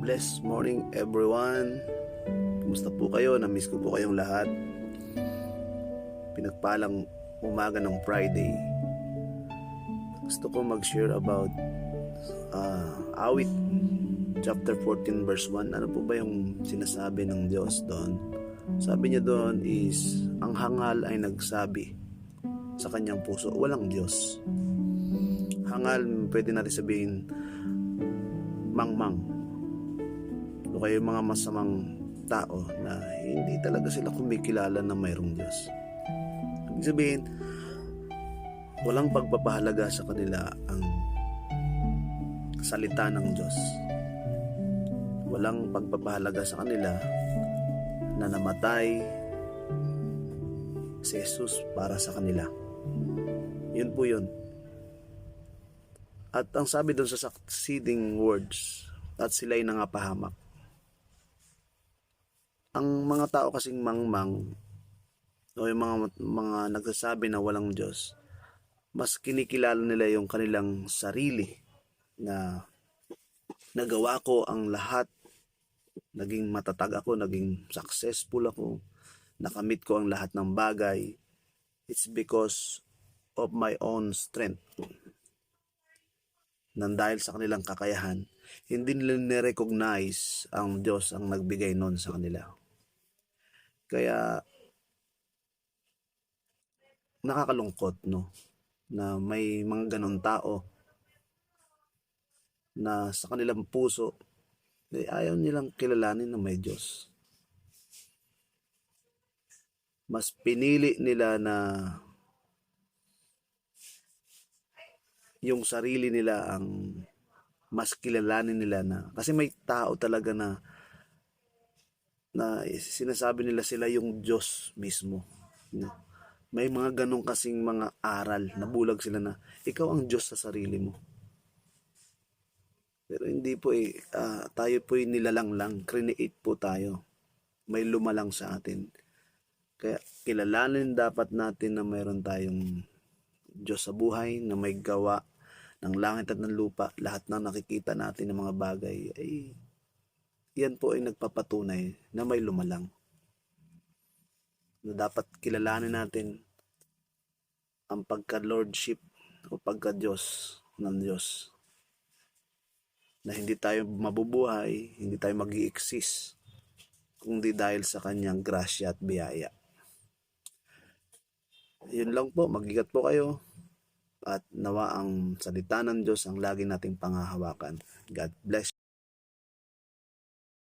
blessed morning everyone. Kumusta po kayo? Na-miss ko po kayong lahat. Pinagpalang umaga ng Friday. Gusto ko mag-share about awit chapter 14 verse 1. Ano po ba yung sinasabi ng Diyos doon? Sabi niya doon is, ang hangal ay nagsabi sa kanyang puso, walang Diyos. Hangal, pwede natin sabihin mangmang o kaya mga masamang tao na hindi talaga sila kumikilala na mayroong Diyos. Ibig sabihin, walang pagpapahalaga sa kanila ang salita ng Diyos. Walang pagpapahalaga sa kanila na namatay si Jesus para sa kanila. Yun po yun. At ang sabi doon sa succeeding words, at sila'y nangapahamak. Ang mga tao kasing mangmang o yung mga nagsasabi na walang Diyos, mas kinikilala nila yung kanilang sarili na nagawa ko ang lahat, naging matatag ako, naging successful ako, nakamit ko ang lahat ng bagay. It's because of my own strength. Nang dahil sa kanilang kakayahan, hindi nila nirecognize ang Diyos ang nagbigay nun sa kanila. Kaya nakakalungkot, no, na may mga ganong tao na sa kanilang puso ayaw nilang kilalanin na may Diyos. Mas pinili nila na yung sarili nila ang mas kilalanin nila, na kasi may tao talaga na sinasabi nila sila yung Diyos mismo, no? May mga ganong kasing mga aral na bulag sila na ikaw ang Diyos sa sarili mo. Pero hindi po tayo po nilalang lang, create po tayo. May lumalang sa atin. Kaya kilalanin dapat natin na mayroon tayong Diyos sa buhay, na may gawa ng langit at ng lupa. Lahat ng nakikita natin ng mga bagay ay yan po ay nagpapatunay na may lumalang. Na dapat kilalanin natin ang pagka-lordship o pagka-Diyos ng Diyos. Na hindi tayo mabubuhay, hindi tayo mag-i-exist kundi dahil sa kanyang grasya at biyaya. Yun lang po, mag-ingat po kayo. At nawa ang salita ng Diyos ang lagi nating pangahawakan. God bless.